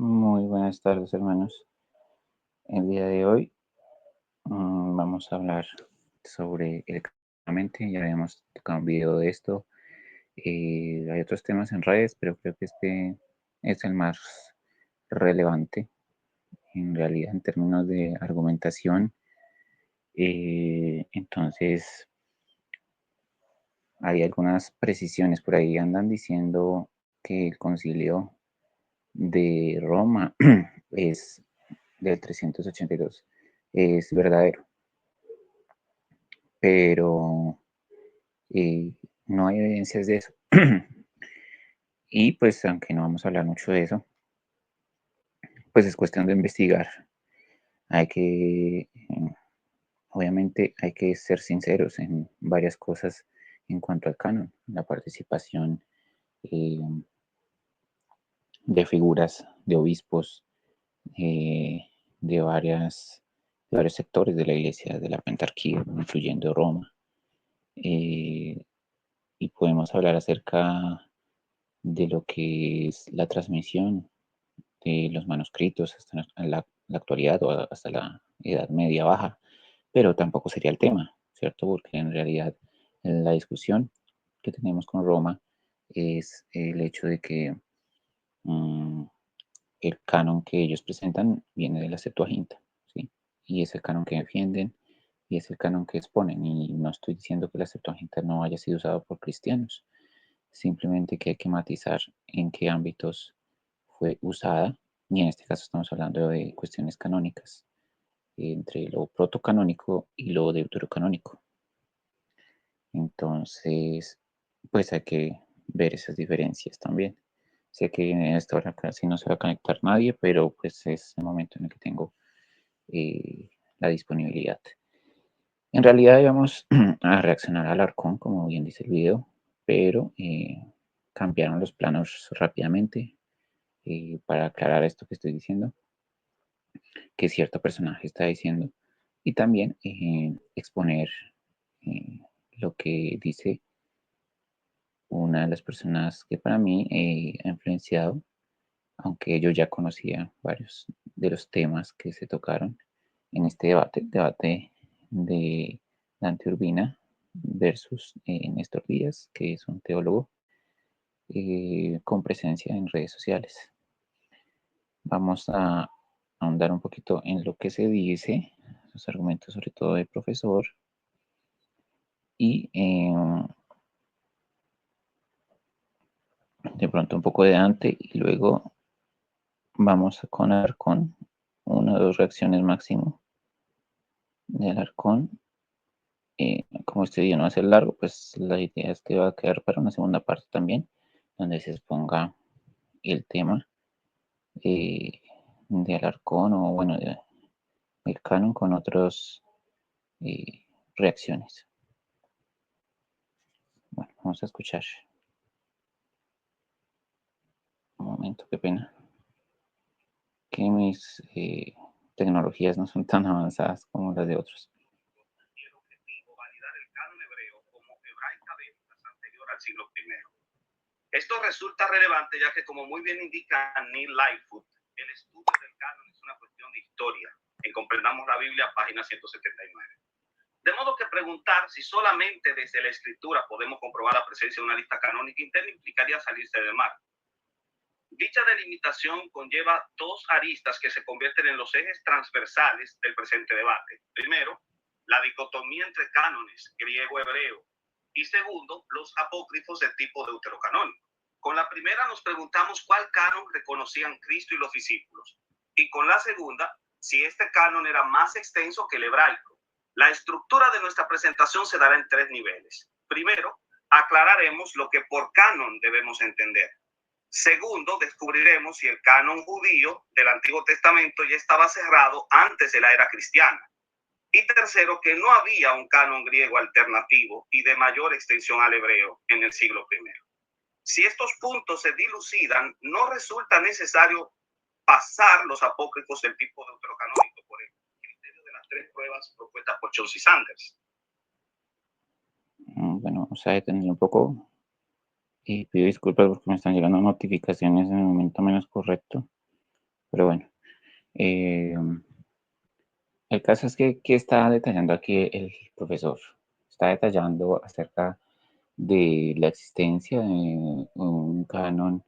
Muy buenas tardes, hermanos. El día de hoy vamos a hablar sobre la mente. Ya habíamos tocado un video de esto. Hay otros temas en redes, pero creo que este es el más relevante en realidad en términos de argumentación. Entonces, hay algunas precisiones por ahí. Andan diciendo que el concilio de Roma es del 382 es verdadero, pero no hay evidencias de eso. Y pues aunque no vamos a hablar mucho de eso, pues es cuestión de investigar. Hay que, obviamente hay que ser sinceros en varias cosas en cuanto al canon, la participación eh, de figuras, de obispos, eh, de, varias, de varios sectores de la iglesia, de la pentarquía, incluyendo Roma. Eh, y podemos hablar acerca de lo que es la transmisión de los manuscritos hasta la actualidad o hasta la Edad Media Baja, pero tampoco sería el tema, ¿cierto? Porque en realidad la discusión que tenemos con Roma es el hecho de que mm, el canon que ellos presentan viene de la Septuaginta, ¿sí? Y es el canon que defienden y es el canon que exponen. Y no estoy diciendo que la Septuaginta no haya sido usada por cristianos, simplemente que hay que matizar en qué ámbitos fue usada, y en este caso estamos hablando de cuestiones canónicas, entre lo protocanónico y lo deuterocanónico. Entonces, pues hay que ver esas diferencias también. Sé que en esta hora casi no se va a conectar nadie, pero pues es el momento en el que tengo la disponibilidad. En realidad íbamos a reaccionar al arcón, como bien dice el video, pero cambiaron los planos rápidamente para aclarar esto que estoy diciendo, que cierto personaje está diciendo, y también exponer eh, lo que dice una de las personas que para mí ha influenciado, aunque yo ya conocía varios de los temas que se tocaron en este debate de Dante Urbina versus Néstor Díaz, que es un teólogo con presencia en redes sociales. Vamos a ahondar un poquito en lo que se dice, los argumentos sobre todo del profesor, y de pronto un poco de Dante, y luego vamos a con una o dos reacciones máximo del Arcón. Como este día no va a ser largo, pues la idea es que va a quedar para una segunda parte también, donde se exponga el tema eh, de Alarcón o bueno, el canon con otras reacciones. Bueno, vamos a escuchar. Un momento, qué pena. Que mis tecnologías no son tan avanzadas como las de otros. Y el objetivo, validar el canon hebreo como hebraicamente anterior al siglo I. Esto resulta relevante ya que, como muy bien indica Neil Lightfoot, el estudio del canon es una cuestión de historia. En Comprendamos la Biblia, página 179. De modo que preguntar si solamente desde la escritura podemos comprobar la presencia de una lista canónica interna implicaría salirse del mar. Dicha delimitación conlleva dos aristas que se convierten en los ejes transversales del presente debate. Primero, la dicotomía entre cánones griego-hebreo y segundo, los apócrifos de tipo deuterocanónico. Con la primera nos preguntamos cuál canon reconocían Cristo y los discípulos, y con la segunda, si este canon era más extenso que el hebraico. La estructura de nuestra presentación se dará en tres niveles. Primero, aclararemos lo que por canon debemos entender. Segundo, descubriremos si el canon judío del Antiguo Testamento ya estaba cerrado antes de la era cristiana. Y tercero, que no había un canon griego alternativo y de mayor extensión al hebreo en el siglo I. Si estos puntos se dilucidan, no resulta necesario pasar los apócrifos del tipo deuterocanónico por el criterio de las tres pruebas propuestas por Chauncey Sanders. Bueno, vamos a detener un poco y pido disculpas porque me están llegando notificaciones en el momento menos correcto. Pero bueno, eh, el caso es que está detallando aquí el profesor. Está detallando acerca de la existencia de un canon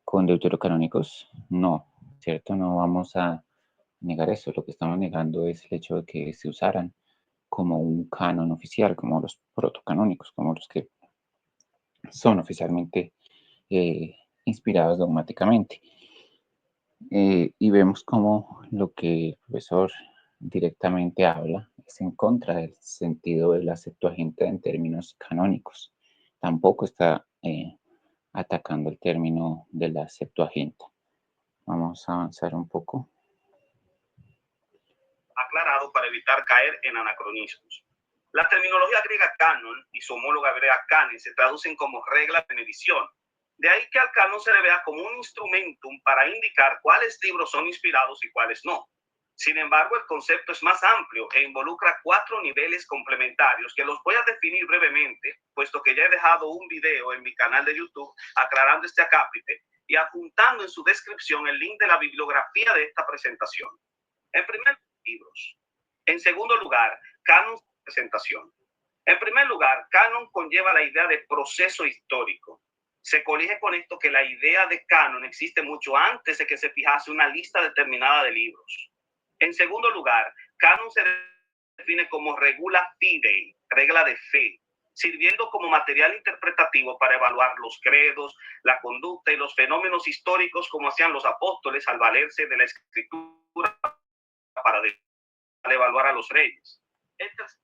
con deuterocanónicos. No, ¿cierto? No vamos a negar eso. Lo que estamos negando es el hecho de que se usaran como un canon oficial, como los protocanónicos, como los que son oficialmente eh, inspirados dogmáticamente. Y vemos cómo lo que el profesor directamente habla es en contra del sentido de la Septuaginta en términos canónicos. Tampoco está atacando el término de la Septuaginta. Vamos a avanzar un poco. Aclarado para evitar caer en anacronismos. La terminología griega canon y su homóloga hebrea canon se traducen como reglas de medición. De ahí que al canon se le vea como un instrumentum para indicar cuáles libros son inspirados y cuáles no. Sin embargo, el concepto es más amplio e involucra 4 niveles complementarios que los voy a definir brevemente, puesto que ya he dejado un video en mi canal de YouTube aclarando este acápite y adjuntando en su descripción el link de la bibliografía de esta presentación. En primer lugar, libros. En segundo lugar, canon de presentación. En primer lugar, canon conlleva la idea de proceso histórico. Se colige con esto que la idea de canon existe mucho antes de que se fijase una lista determinada de libros. En segundo lugar, canon se define como regula fidei, regla de fe, sirviendo como material interpretativo para evaluar los credos, la conducta y los fenómenos históricos como hacían los apóstoles al valerse de la escritura para evaluar a los reyes. Estas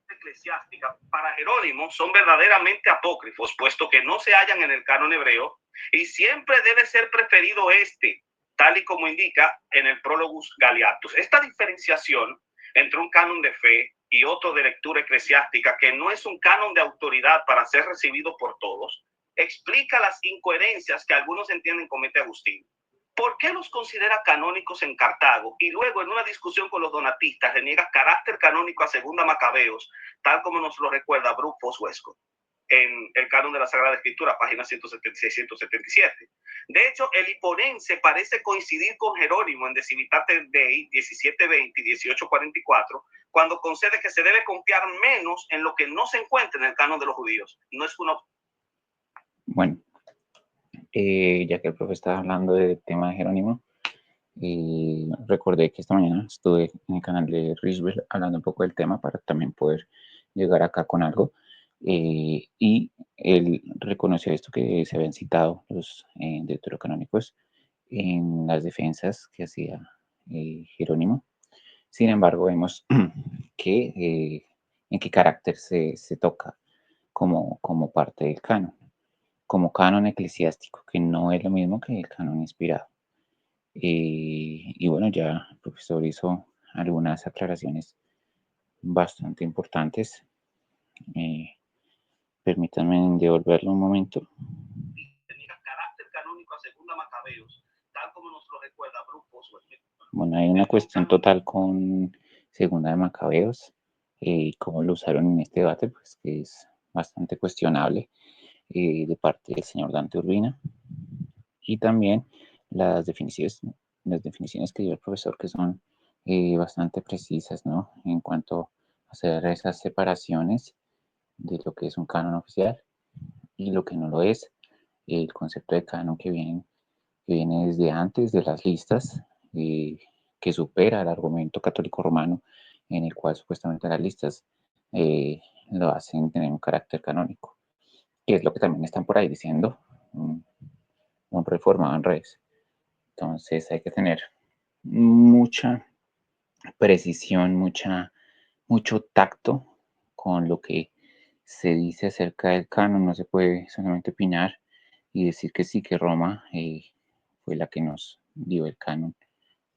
eclesiásticas para Jerónimo son verdaderamente apócrifos, puesto que no se hallan en el canon hebreo y siempre debe ser preferido este, tal y como indica en el Prologus Galiatus. Esta diferenciación entre un canon de fe y otro de lectura eclesiástica, que no es un canon de autoridad para ser recibido por todos, explica las incoherencias que algunos entienden comete Agustín. ¿Por qué los considera canónicos en Cartago y luego en una discusión con los donatistas le niega carácter canónico a Segunda Macabeos, tal como nos lo recuerda Brufos Huesco en el canon de la Sagrada Escritura, página 176-177? De hecho, el hiponense parece coincidir con Jerónimo en De Civitate Dei 1720 y 1844, cuando concede que se debe confiar menos en lo que no se encuentra en el canon de los judíos. No es una... Bueno, ya que el profe estaba hablando del tema de Jerónimo, recordé que esta mañana estuve en el canal de Richbel hablando un poco del tema para también poder llegar acá con algo. Y él reconoció esto que se habían citado los deuterocanónicos en las defensas que hacía Jerónimo. Sin embargo, vemos que en qué carácter se toca como parte del canon, como canon eclesiástico, que no es lo mismo que el canon inspirado. Y bueno, ya el profesor hizo algunas aclaraciones bastante importantes. Eh, Permítanme devolverlo un momento. Tenía carácter canónico a Segunda Macabeos, tal como nos lo recuerda Brufos. Bueno, hay una cuestión total con Segunda de Macabeos y cómo lo usaron en este debate, pues que es bastante cuestionable de parte del señor Dante Urbina. Y también las definiciones que dio el profesor, que son bastante precisas, ¿no? En cuanto a hacer esas separaciones de lo que es un canon oficial y lo que no lo es. El concepto de canon que viene desde antes de las listas, que supera el argumento católico romano, en el cual supuestamente las listas eh, lo hacen tener un carácter canónico, que es lo que también están por ahí diciendo un reformado en redes. Entonces hay que tener mucha precisión, mucho tacto con lo que se dice acerca del canon. No se puede solamente opinar y decir que sí, que Roma fue la que nos dio el canon,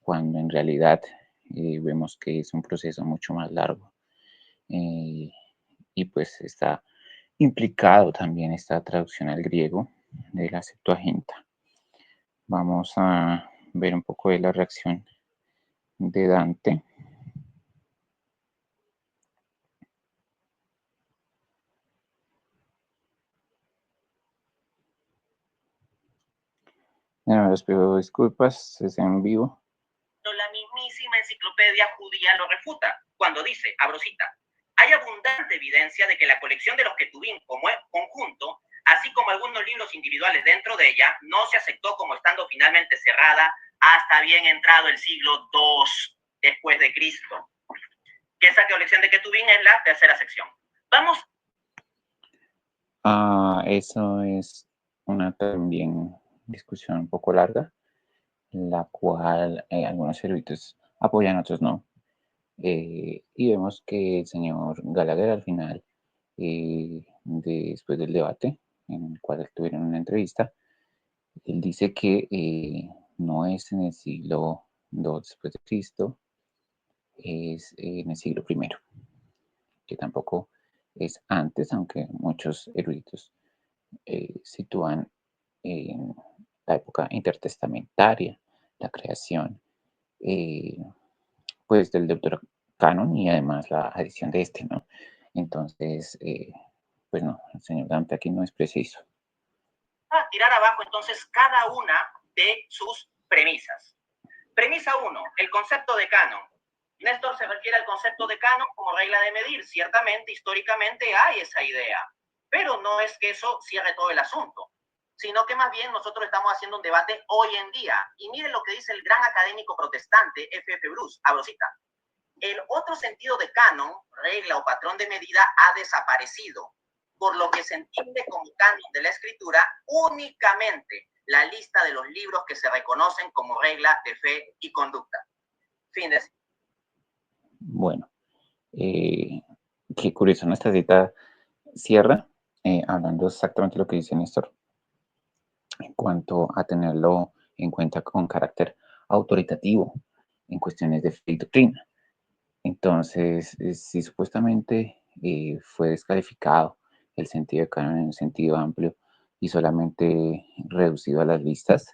cuando en realidad vemos que es un proceso mucho más largo. Eh, y pues está implicado también esta traducción al griego de la Septuaginta. Vamos a ver un poco de la reacción de Dante. Les pido disculpas, es en vivo. La mismísima enciclopedia judía lo refuta cuando dice, abro cita, hay abundante evidencia de que la colección de los Ketubim como conjunto, así como algunos libros individuales dentro de ella, no se aceptó como estando finalmente cerrada hasta bien entrado el siglo II después de Cristo. Que esa colección de Ketubim es la tercera sección. Vamos. Eso es una también discusión un poco larga, la cual algunos eruditos apoyan, otros no. Y vemos que el señor Gallagher al final, después del debate, en el cual tuvieron una entrevista, él dice que no es en el siglo II después de Cristo, es en el siglo I, que tampoco es antes, aunque muchos eruditos sitúan en la época intertestamentaria, la creación eh, pues del Deuterocanon y además la adición de este, ¿no? Entonces, pues no, el señor Dante aquí no es preciso. A tirar abajo entonces cada una de sus premisas. Premisa 1, el concepto de canon. Néstor se refiere al concepto de canon como regla de medir. Ciertamente, históricamente hay esa idea, pero no es que eso cierre todo el asunto, sino que más bien nosotros estamos haciendo un debate hoy en día. Y miren lo que dice el gran académico protestante F.F. Bruce, abro cita. El otro sentido de canon, regla o patrón de medida, ha desaparecido, por lo que se entiende como canon de la escritura únicamente la lista de los libros que se reconocen como regla de fe y conducta. Fin de... Bueno, qué curioso, ¿no? Esta cita cierra hablando exactamente lo que dice Néstor en cuanto a tenerlo en cuenta con carácter autoritativo en cuestiones de fe y doctrina. Entonces, si supuestamente fue descalificado el sentido de canon en un sentido amplio y solamente reducido a las listas,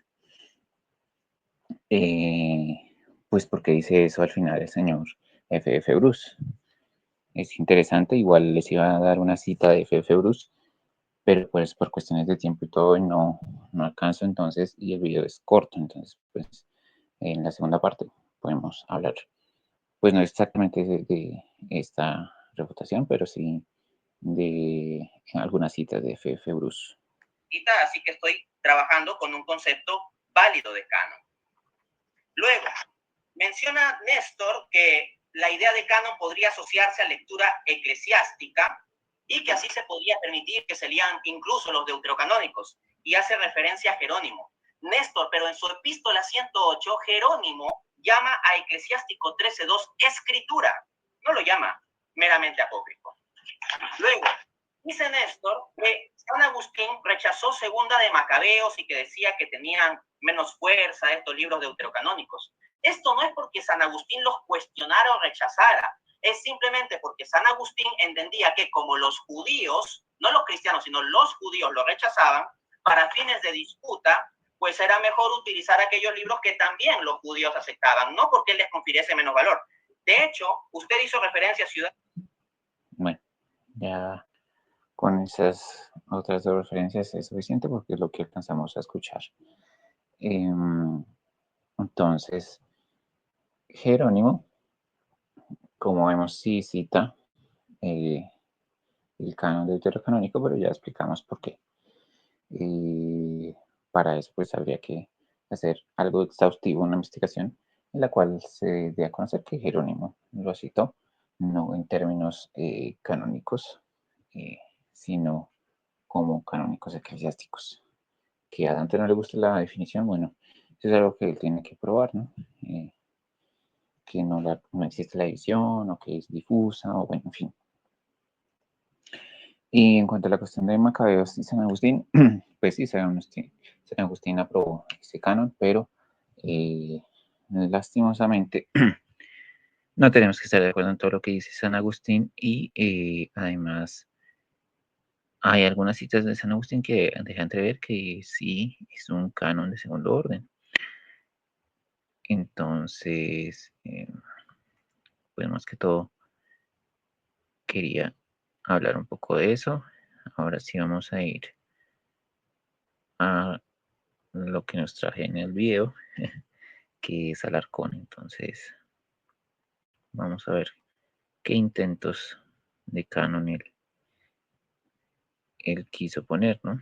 pues porque dice eso al final el señor F.F. Bruce. Es interesante, igual les iba a dar una cita de F.F. Bruce, pero pues por cuestiones de tiempo y todo no alcanzo entonces y el video es corto, entonces pues en la segunda parte podemos hablar, pues no exactamente de esta refutación, pero sí de algunas citas de F.F. Bruce. Así que estoy trabajando con un concepto válido de canon. Luego, menciona Néstor que la idea de canon podría asociarse a lectura eclesiástica y que así se podría permitir que se lean incluso los deuterocanónicos, y hace referencia a Jerónimo. Néstor, pero en su epístola 108, Jerónimo llama a Eclesiástico 13:2 escritura, no lo llama meramente apócrifo. Luego, dice Néstor que San Agustín rechazó Segunda de Macabeos y que decía que tenían menos fuerza estos libros deuterocanónicos. Esto no es porque San Agustín los cuestionara o rechazara, es simplemente porque San Agustín entendía que como los judíos, no los cristianos, sino los judíos lo rechazaban, para fines de disputa, pues era mejor utilizar aquellos libros que también los judíos aceptaban, no porque les confiriese menos valor. De hecho, usted hizo referencia a Ciudad. Bueno, ya con esas otras dos referencias es suficiente porque es lo que alcanzamos a escuchar. Entonces, Jerónimo, como vemos, sí cita eh, el canon deuterocanónico, pero ya explicamos por qué. Para eso, pues habría que hacer algo exhaustivo, una investigación en la cual se dé a conocer que Jerónimo lo citó, no en términos canónicos, sino como canónicos eclesiásticos. Que a Dante no le gusta la definición, bueno, eso es algo que él tiene que probar, ¿no? Que no existe la división o que es difusa, o bueno, en fin. Y en cuanto a la cuestión de Macabeos y San Agustín, pues sí, San Agustín aprobó ese canon, pero lastimosamente no tenemos que estar de acuerdo en todo lo que dice San Agustín y además hay algunas citas de San Agustín que dejan entrever que sí es un canon de segundo orden. Entonces, pues más que todo quería hablar un poco de eso. Ahora sí vamos a ir a lo que nos traje en el video, que es Alarcón. Entonces, vamos a ver qué intentos de canon él quiso poner, ¿no?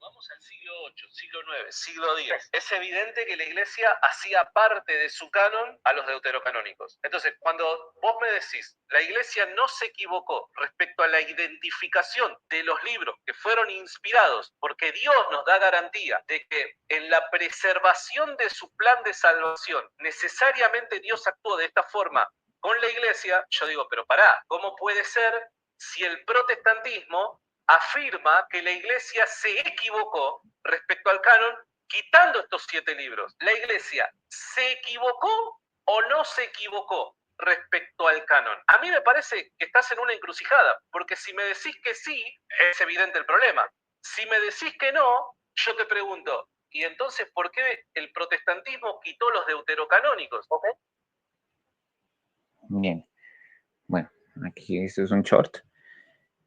Vamos al siglo VIII, siglo IX, siglo X. Es evidente que la iglesia hacía parte de su canon a los deuterocanónicos. Entonces, cuando vos me decís, la iglesia no se equivocó respecto a la identificación de los libros que fueron inspirados, porque Dios nos da garantía de que en la preservación de su plan de salvación, necesariamente Dios actuó de esta forma con la iglesia, yo digo, pero pará, ¿cómo puede ser si el protestantismo afirma que la iglesia se equivocó respecto al canon quitando estos 7 libros? ¿La iglesia se equivocó o no se equivocó respecto al canon? A mí me parece que estás en una encrucijada, porque si me decís que sí, es evidente el problema. Si me decís que no, yo te pregunto, ¿y entonces por qué el protestantismo quitó los deuterocanónicos? ¿Okay? Bien, bueno, aquí esto es un short,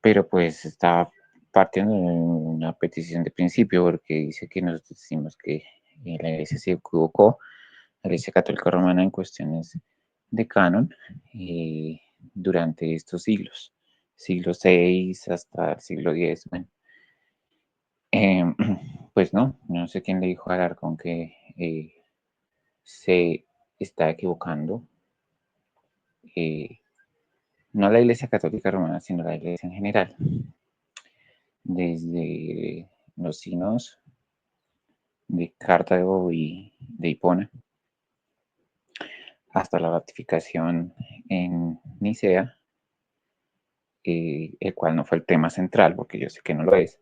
pero pues está partiendo de una petición de principio, porque dice que nos decimos que la iglesia se equivocó, la iglesia católica romana, en cuestiones de canon durante estos siglos, siglo VI hasta el siglo X. Bueno, eh, pues no sé quién le dijo a Alarcón que se está equivocando. No la Iglesia Católica Romana, sino la Iglesia en general. Desde los sínodos de Cartago y de Hipona hasta la ratificación en Nicea, el cual no fue el tema central, porque yo sé que no lo es,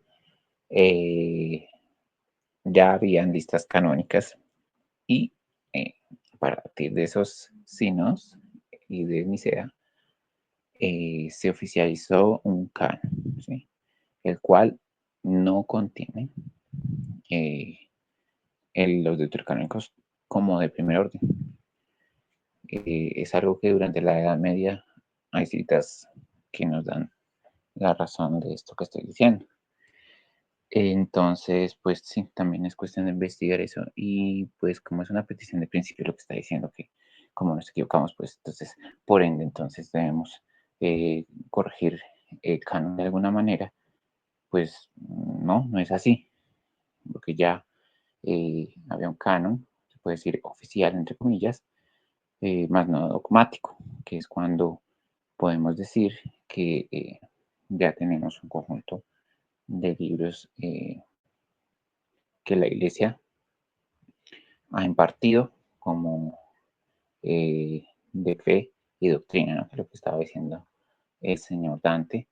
ya habían listas canónicas y a partir de esos sínodos y de Nicea se oficializó un canon, ¿sí? El cual no contiene los deuterocanónicos como de primer orden. Es algo que durante la Edad Media hay citas que nos dan la razón de esto que estoy diciendo. Entonces, pues sí, también es cuestión de investigar eso. Y pues como es una petición de principio lo que está diciendo, que como nos equivocamos, pues entonces, por ende, entonces debemos corregir el canon de alguna manera. Pues no es así, porque ya había un canon, se puede decir oficial, entre comillas, más no dogmático, que es cuando podemos decir que ya tenemos un conjunto de libros que la Iglesia ha impartido como de fe y doctrina, ¿no? Que es lo que estaba diciendo el señor Dante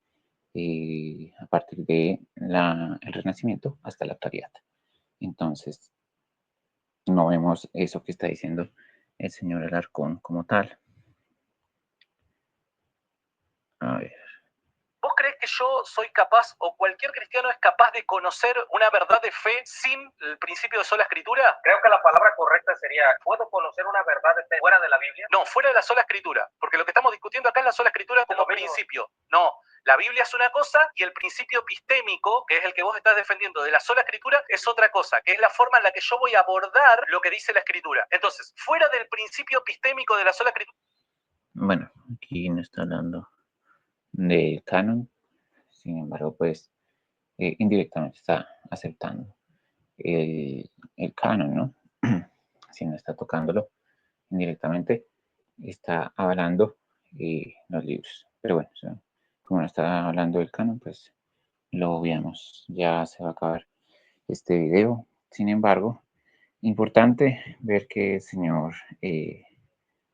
a partir de el Renacimiento hasta la actualidad. Entonces, no vemos eso que está diciendo el señor Alarcón como tal. A ver. ¿Vos crees que yo soy capaz, o cualquier cristiano es capaz de conocer una verdad de fe sin el principio de sola escritura? Creo que la palabra correcta sería, ¿puedo conocer una verdad de fe fuera de la Biblia? No, fuera de la sola escritura, porque lo que estamos discutiendo acá es la sola escritura como principio. No, la Biblia es una cosa y el principio epistémico, que es el que vos estás defendiendo de la sola escritura, es otra cosa, que es la forma en la que yo voy a abordar lo que dice la escritura. Entonces, fuera del principio epistémico de la sola escritura... Bueno, aquí no está hablando del canon, sin embargo, pues indirectamente está aceptando el canon, ¿no? Si no está tocándolo indirectamente, está avalando los libros. Pero bueno, como no está hablando del canon, pues lo obviamos. Ya se va a acabar este video. Sin embargo, importante ver que el señor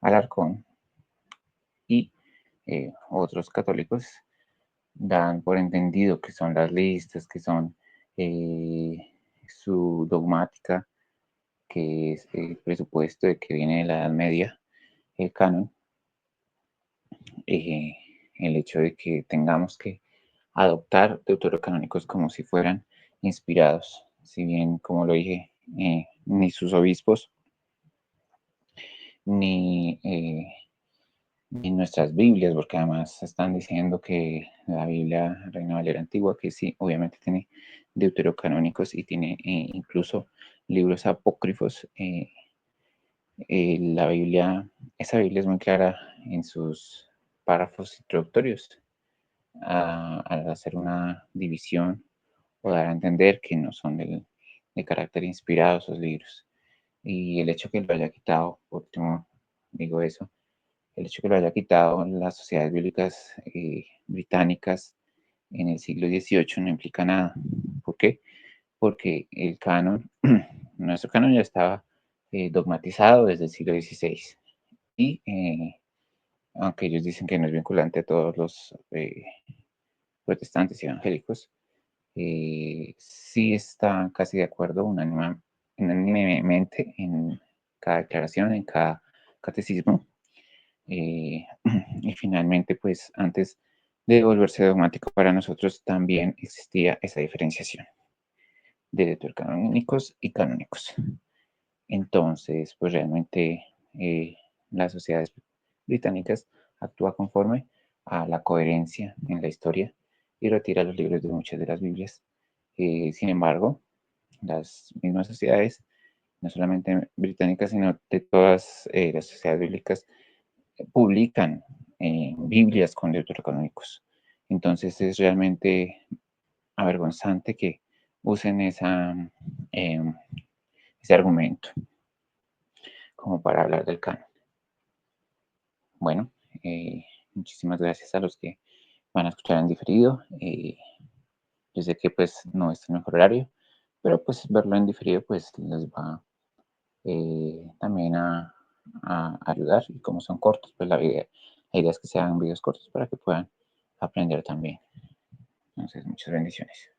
Alarcón y otros católicos dan por entendido que son las listas, que son su dogmática, que es el presupuesto de que viene de la Edad Media, el canon, eh, el hecho de que tengamos que adoptar deuterocanónicos como si fueran inspirados, si bien, como lo dije, ni sus obispos, ni en nuestras Biblias, porque además están diciendo que la Biblia Reina Valera Antigua, que sí, obviamente tiene deuterocanónicos y tiene incluso libros apócrifos. La Biblia, esa Biblia es muy clara en sus párrafos introductorios al hacer una división o dar a entender que no son de carácter inspirado esos libros. Y el hecho que lo haya quitado, por último, digo eso, el hecho que lo haya quitado las sociedades bíblicas británicas en el siglo XVIII no implica nada. ¿Por qué? Porque el canon, nuestro canon ya estaba dogmatizado desde el siglo XVI. Y aunque ellos dicen que no es vinculante a todos los protestantes y evangélicos, sí está casi de acuerdo unánimemente en cada declaración, en cada catecismo. Y finalmente, pues antes de volverse dogmático para nosotros, también existía esa diferenciación de deuterocanónicos y canónicos. Entonces, pues realmente las sociedades británicas actúan conforme a la coherencia en la historia y retira los libros de muchas de las Biblias. Sin embargo, las mismas sociedades, no solamente británicas, sino de todas las sociedades bíblicas, publican Biblias con deuterocanónicos. Entonces es realmente avergonzante que usen eh, ese argumento como para hablar del canon. Bueno, muchísimas gracias a los que van a escuchar en diferido. Yo sé que pues no es el mejor horario, pero pues verlo en diferido pues les va también a ayudar. Y como son cortos, pues la idea es que sean videos cortos para que puedan aprender también. Entonces, muchas bendiciones.